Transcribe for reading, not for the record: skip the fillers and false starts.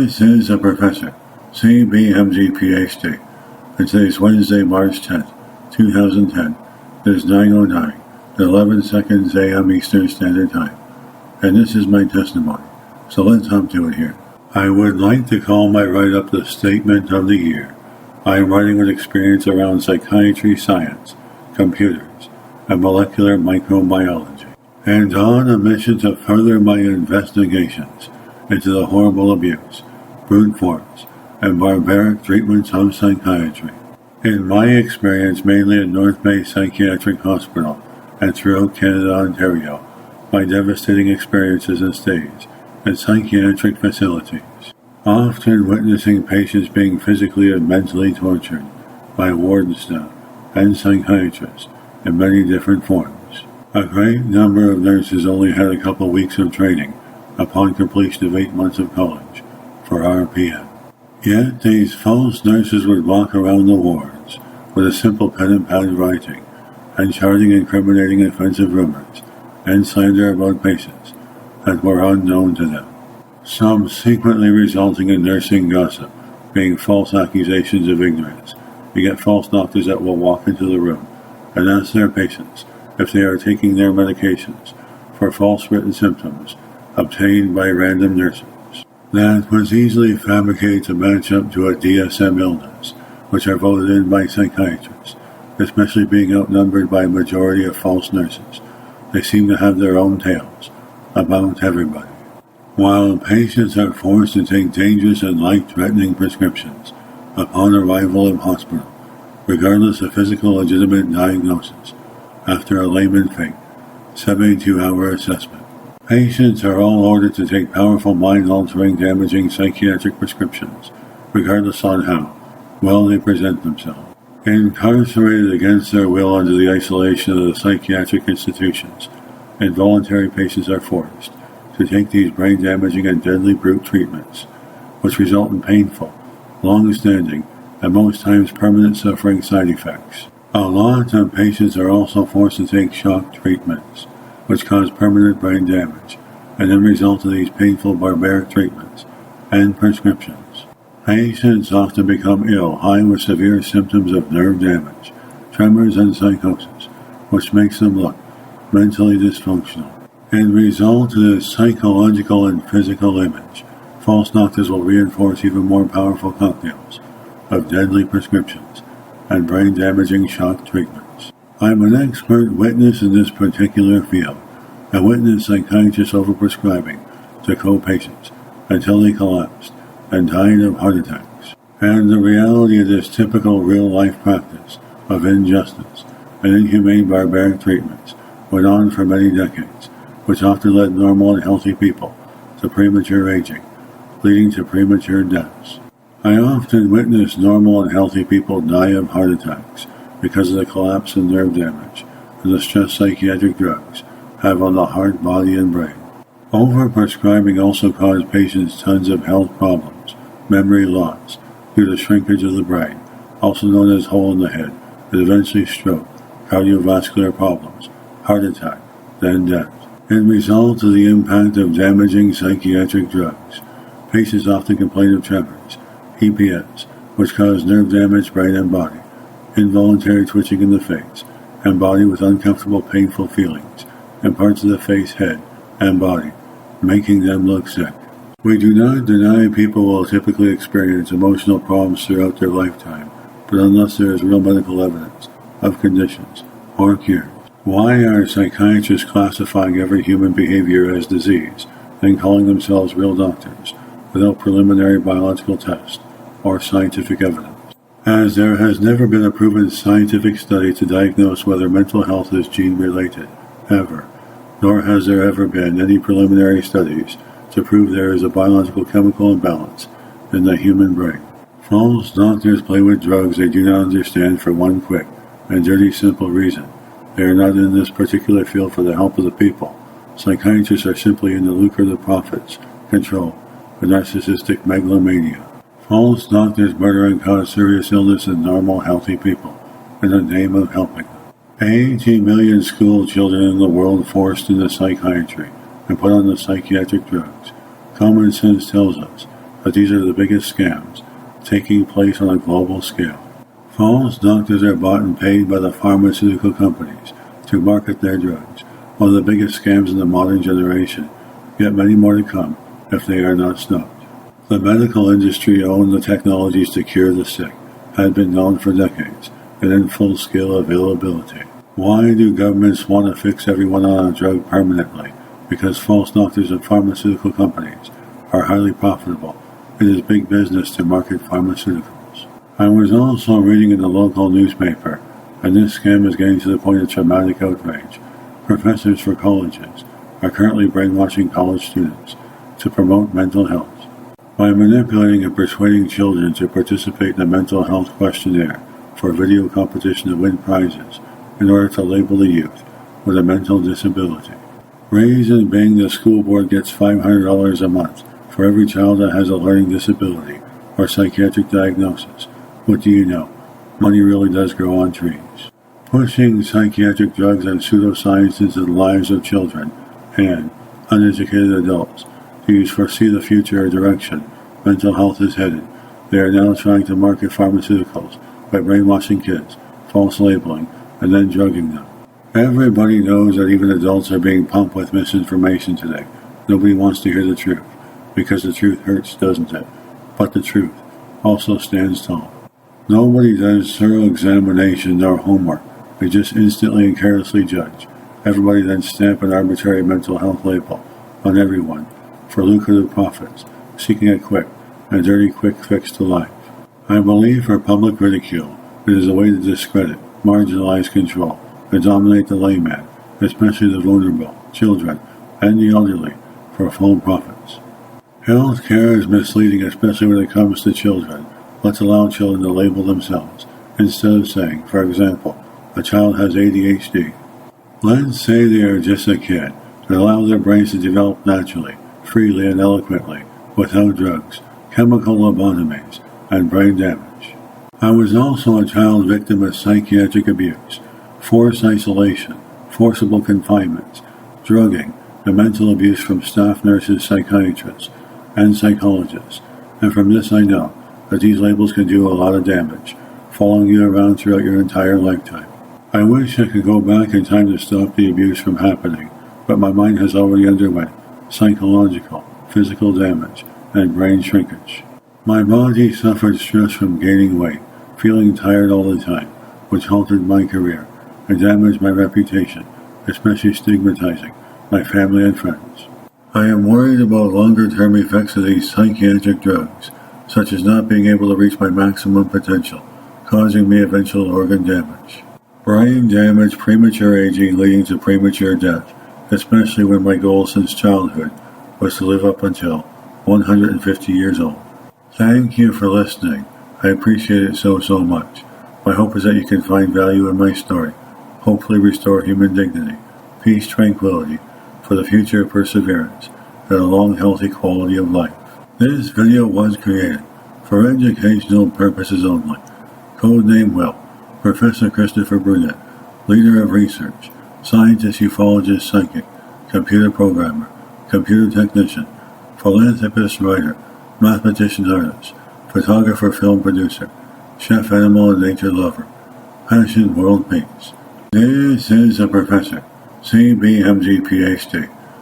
This is a professor, CBMG PhD, and today's Wednesday, March 10th, 2010. It is 9:09, 11 seconds a.m. Eastern Standard Time, and this is my testimony, so let's hop to it here. I would like to call my write-up the Statement of the Year. I am writing with experience around psychiatry science, computers, and molecular microbiology, and on a mission to further my investigations into the horrible abuse, brute force, and barbaric treatments of psychiatry. In my experience, mainly at North Bay Psychiatric Hospital and throughout Canada, Ontario, my devastating experiences and stays at psychiatric facilities, often witnessing patients being physically and mentally tortured by ward staff and psychiatrists in many different forms. A great number of nurses only had a couple weeks of training upon completion of 8 months of college for RPN. Yet these false nurses would walk around the wards with a simple pen and pad writing and charting incriminating offensive rumors and slander about patients that were unknown to them, some secretly resulting in nursing gossip being false accusations of ignorance. You get false doctors that will walk into the room and ask their patients if they are taking their medications for false written symptoms obtained by random nurses. That was easily fabricated to match up to a DSM illness, which are voted in by psychiatrists, especially being outnumbered by a majority of false nurses. They seem to have their own tales about everybody. While patients are forced to take dangerous and life-threatening prescriptions upon arrival in hospital, regardless of physical legitimate diagnosis, after a layman fake 72-hour assessment, patients are all ordered to take powerful mind-altering, damaging psychiatric prescriptions, regardless on how well they present themselves. Incarcerated against their will under the isolation of the psychiatric institutions, involuntary patients are forced to take these brain-damaging and deadly brute treatments, which result in painful, long-standing, and most times permanent suffering side effects. A lot of patients are also forced to take shock treatments, which cause permanent brain damage, and then result in these painful barbaric treatments and prescriptions. Patients often become ill, high with severe symptoms of nerve damage, tremors, and psychosis, which makes them look mentally dysfunctional. In result of this psychological and physical image, false doctors will reinforce even more powerful cocktails of deadly prescriptions and brain-damaging shock treatments. I'm an expert witness in this particular field. I witnessed psychiatrists overprescribing to co-patients until they collapsed and died of heart attacks. And the reality of this typical real-life practice of injustice and inhumane barbaric treatments went on for many decades, which often led normal and healthy people to premature aging, leading to premature deaths. I often witness normal and healthy people die of heart attacks because of the collapse and nerve damage and the stress psychiatric drugs have on the heart, body, and brain. Overprescribing also caused patients tons of health problems, memory loss due to shrinkage of the brain, also known as hole in the head, and eventually stroke, cardiovascular problems, heart attack, then death. In result of the impact of damaging psychiatric drugs, patients often complain of tremors, PPS, which cause nerve damage, brain and body, involuntary twitching in the face and body with uncomfortable, painful feelings in parts of the face, head, and body, making them look sick. We do not deny people will typically experience emotional problems throughout their lifetime, but unless there is real medical evidence of conditions or cures. Why are psychiatrists classifying every human behavior as disease and calling themselves real doctors without preliminary biological tests or scientific evidence? As there has never been a proven scientific study to diagnose whether mental health is gene-related, ever, nor has there ever been any preliminary studies to prove there is a biological chemical imbalance in the human brain. False doctors play with drugs they do not understand for one quick and dirty simple reason. They are not in this particular field for the help of the people. Psychiatrists are simply in the lucre of the profits, control, and narcissistic megalomania. False doctors murder and cause serious illness in normal, healthy people in the name of helping them. 80 million school children in the world forced into psychiatry and put on the psychiatric drugs. Common sense tells us that these are the biggest scams taking place on a global scale. False doctors are bought and paid by the pharmaceutical companies to market their drugs, one of the biggest scams in the modern generation, yet many more to come if they are not stopped. The medical industry owned the technologies to cure the sick, had been known for decades, and in full-scale availability. Why do governments want to fix everyone on a drug permanently? Because false doctors and pharmaceutical companies are highly profitable. It is big business to market pharmaceuticals. I was also reading in the local newspaper, and this scam is getting to the point of traumatic outrage. Professors for colleges are currently brainwashing college students to promote mental health by manipulating and persuading children to participate in a mental health questionnaire for a video competition to win prizes in order to label the youth with a mental disability. Reason being the school board gets $500 a month for every child that has a learning disability or psychiatric diagnosis. What do you know? Money really does grow on trees. Pushing psychiatric drugs and pseudoscience into the lives of children and uneducated adults to foresee the future or direction mental health is headed. They are now trying to market pharmaceuticals by brainwashing kids, false labeling, and then drugging them. Everybody knows that even adults are being pumped with misinformation today. Nobody wants to hear the truth, because the truth hurts, doesn't it? But the truth also stands tall. Nobody does thorough examination nor homework. They just instantly and carelessly judge. Everybody then stamp an arbitrary mental health label on everyone for lucrative profits, seeking a quick and dirty quick fix to life. I believe for public ridicule, it is a way to discredit, marginalize, control, and dominate the layman, especially the vulnerable, children, and the elderly, for full profits. Health care is misleading, especially when it comes to children. Let's allow children to label themselves, instead of saying, for example, a child has ADHD. Let's say they are just a kid, and allow their brains to develop naturally, freely and eloquently, without drugs, chemical lobotomies, and brain damage. I was also a child victim of psychiatric abuse, forced isolation, forcible confinements, drugging, and mental abuse from staff nurses, psychiatrists, and psychologists. And from this I know that these labels can do a lot of damage, following you around throughout your entire lifetime. I wish I could go back in time to stop the abuse from happening, but my mind has already underwent psychological, physical damage, and brain shrinkage. My body suffered stress from gaining weight, feeling tired all the time, which halted my career and damaged my reputation, especially stigmatizing my family and friends. I am worried about longer-term effects of these psychiatric drugs, such as not being able to reach my maximum potential, causing me eventual organ damage. Brain damage, premature aging leading to premature death, especially when my goal since childhood was to live up until 150 years old. Thank you for listening. I appreciate it so much. My hope is that you can find value in my story, hopefully restore human dignity, peace, tranquility, for the future of perseverance, and a long, healthy quality of life. This video was created for educational purposes only. Codename Will, Professor Christopher Brunet, Leader of Research, Scientist, Ufologist, Psychic, Computer Programmer, Computer Technician, Philanthropist, Writer, Mathematician, Artist, Photographer, Film Producer, Chef, Animal, and Nature Lover. Passion, World Peace. This is a Professor, CBMG, PhD.